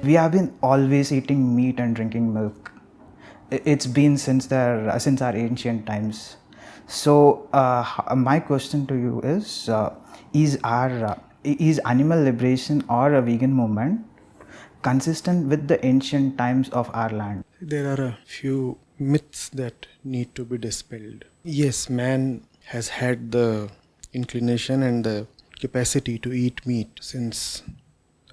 We have been always eating meat and drinking milk. It's been since our ancient times. So my question to you is animal liberation or a vegan movement consistent with the ancient times of our land? There are a few myths that need to be dispelled. Yes, man has had the inclination and the capacity to eat meat since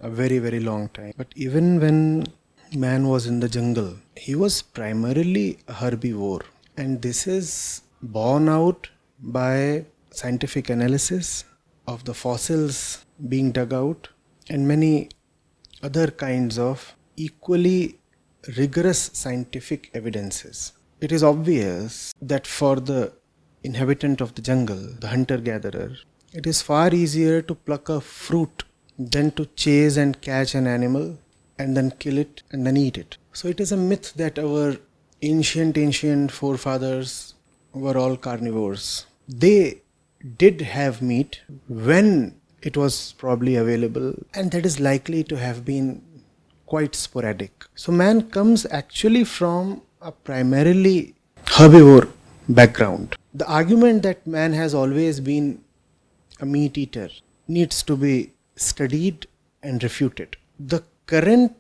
a very, very long time. But even when man was in the jungle, he was primarily a herbivore. And this is borne out by scientific analysis of the fossils being dug out and many other kinds of equally rigorous scientific evidences. It is obvious that for the inhabitant of the jungle, the hunter-gatherer, it is far easier to pluck a fruit than to chase and catch an animal and then kill it and then eat it. So it is a myth that our ancient forefathers were all carnivores. They did have meat when it was probably available, and that is likely to have been quite sporadic. So man comes actually from a primarily herbivore background. The argument that man has always been a meat eater needs to be studied and refuted. The current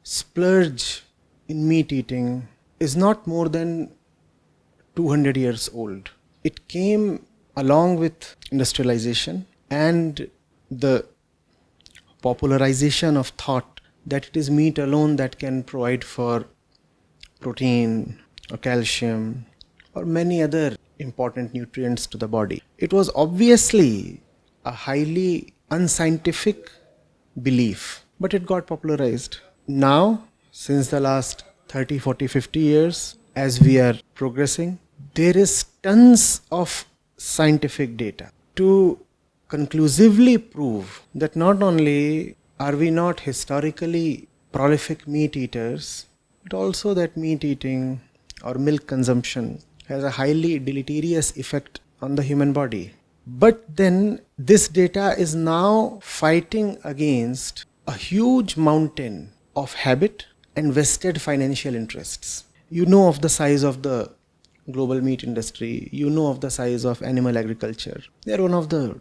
splurge in meat eating is not more than 200 years old. It came along with industrialization and the popularization of thought that it is meat alone that can provide for protein or calcium or many other important nutrients to the body. It was obviously a highly unscientific belief, but it got popularized. Now, since the last 30, 40, 50 years, as we are progressing, there is tons of scientific data to conclusively prove that not only are we not historically prolific meat eaters, but also that meat eating or milk consumption has a highly deleterious effect on the human body. But then this data is now fighting against a huge mountain of habit and vested financial interests. You know of the size of the global meat industry, you know of the size of animal agriculture. They are one of the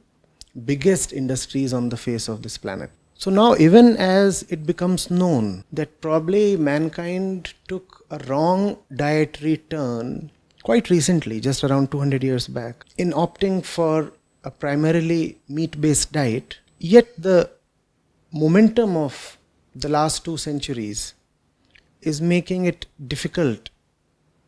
biggest industries on the face of this planet. So now even as it becomes known that probably mankind took a wrong dietary turn quite recently, just around 200 years back, in opting for a primarily meat-based diet, yet the momentum of the last 2 centuries is making it difficult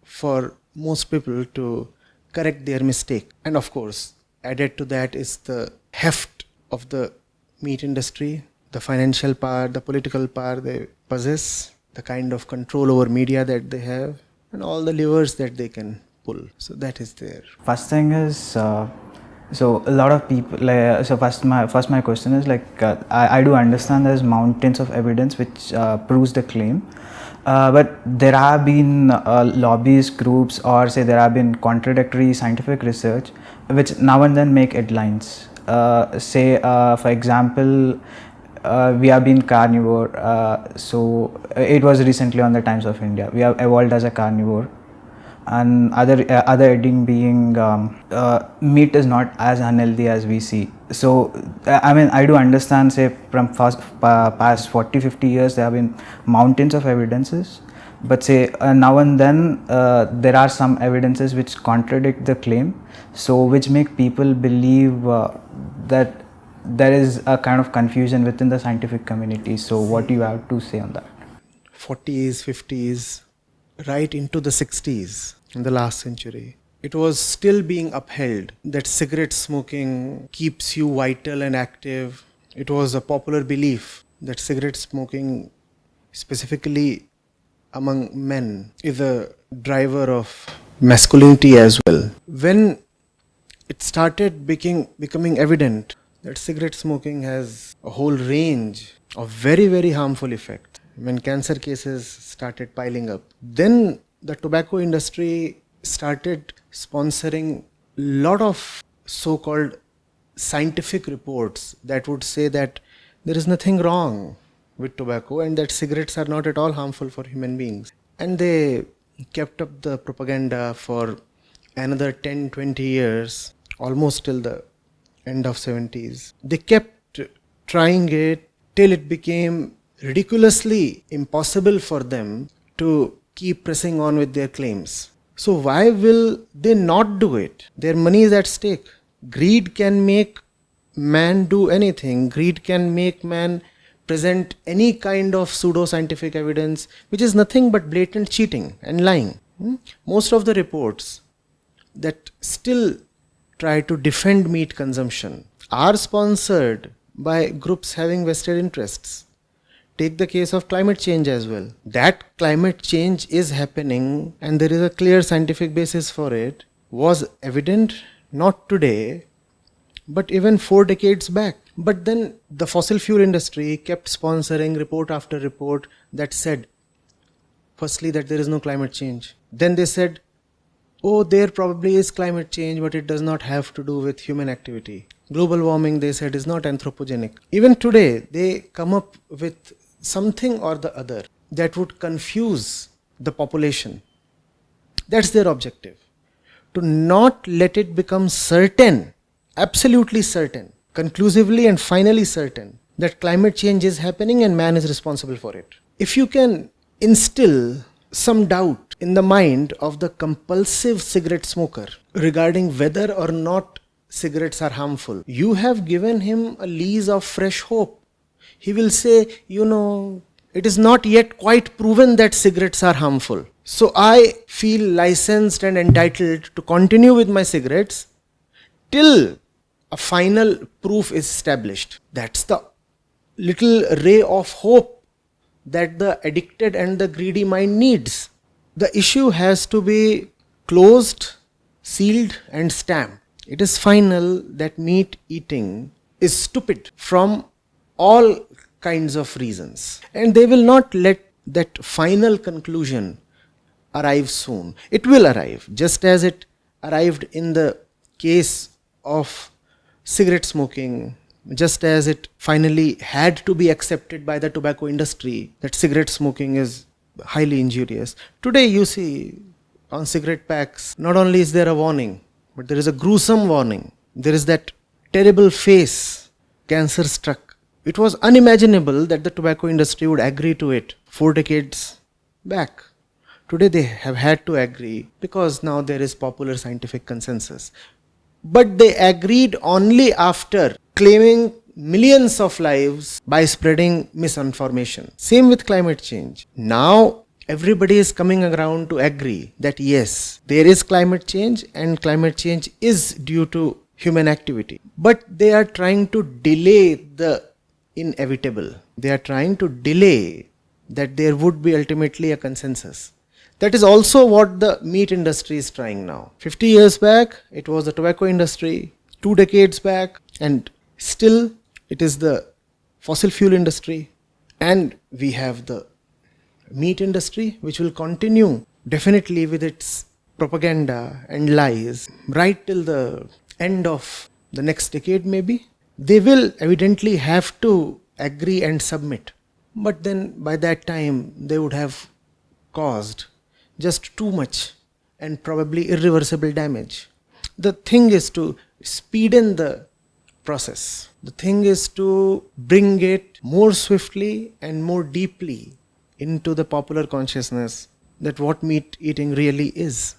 for most people to correct their mistake. And of course, added to that is the heft of the meat industry, the financial power, the political power they possess, the kind of control over media that they have, and all the levers that they can pull. So that is there. First thing is, so a lot of people. So first my question is I do understand there's mountains of evidence which proves the claim, but there have been lobbyist groups, or say there have been contradictory scientific research which now and then make headlines. For example, we have been carnivore, so it was recently on the Times of India. We have evolved as a carnivore, and other heading being meat is not as unhealthy as we see. So I do understand, say from past 40-50 years there have been mountains of evidences, but say now and then there are some evidences which contradict the claim, so which make people believe that there is a kind of confusion within the scientific community. So what do you have to say on that? 40s, 50s, right into the 60s in the last century, it was still being upheld that cigarette smoking keeps you vital and active. It was a popular belief that cigarette smoking, specifically among men, is a driver of masculinity as well. When it started becoming evident that cigarette smoking has a whole range of very, very harmful effects, when cancer cases started piling up, then the tobacco industry started sponsoring a lot of so-called scientific reports that would say that there is nothing wrong with tobacco and that cigarettes are not at all harmful for human beings. And they kept up the propaganda for another 10, 20 years, almost till the end of 70s. They kept trying it till it became ridiculously impossible for them to keep pressing on with their claims. So why will they not do it? Their money is at stake. Greed can make man do anything. Greed can make man present any kind of pseudo-scientific evidence, which is nothing but blatant cheating and lying. Most of the reports that still try to defend meat consumption are sponsored by groups having vested interests. Take the case of climate change as well. That climate change is happening and there is a clear scientific basis for it, was evident not today, but even 4 decades back. But then the fossil fuel industry kept sponsoring report after report that said, firstly, that there is no climate change. Then they said, oh, there probably is climate change, but it does not have to do with human activity. Global warming, they said, is not anthropogenic. Even today, they come up with something or the other that would confuse the population. That's their objective. To not let it become certain, absolutely certain, conclusively and finally certain, that climate change is happening and man is responsible for it. If you can instill some doubt in the mind of the compulsive cigarette smoker regarding whether or not cigarettes are harmful, you have given him a lease of fresh hope. He will say, it is not yet quite proven that cigarettes are harmful. So I feel licensed and entitled to continue with my cigarettes till a final proof is established. That's the little ray of hope that the addicted and the greedy mind needs. The issue has to be closed, sealed and stamped. It is final that meat eating is stupid from all kinds of reasons. And they will not let that final conclusion arrive soon. It will arrive, just as it arrived in the case of cigarette smoking, just as it finally had to be accepted by the tobacco industry that cigarette smoking is highly injurious. Today you see on cigarette packs, not only is there a warning, but there is a gruesome warning. There is that terrible face, cancer struck. It was unimaginable that the tobacco industry would agree to it 4 decades back. Today they have had to agree because now there is popular scientific consensus. But they agreed only after claiming millions of lives by spreading misinformation. Same with climate change. Now everybody is coming around to agree that yes, there is climate change and climate change is due to human activity. But they are trying to delay the inevitable. They are trying to delay that there would be ultimately a consensus. That is also what the meat industry is trying now. 50 years back, it was the tobacco industry. 2 decades back, and still it is the fossil fuel industry. And we have the meat industry, which will continue definitely with its propaganda and lies right till the end of the next decade maybe. They will evidently have to agree and submit. But then by that time, they would have caused just too much and probably irreversible damage. The thing is to speeden the process. The thing is to bring it more swiftly and more deeply into the popular consciousness that what meat eating really is.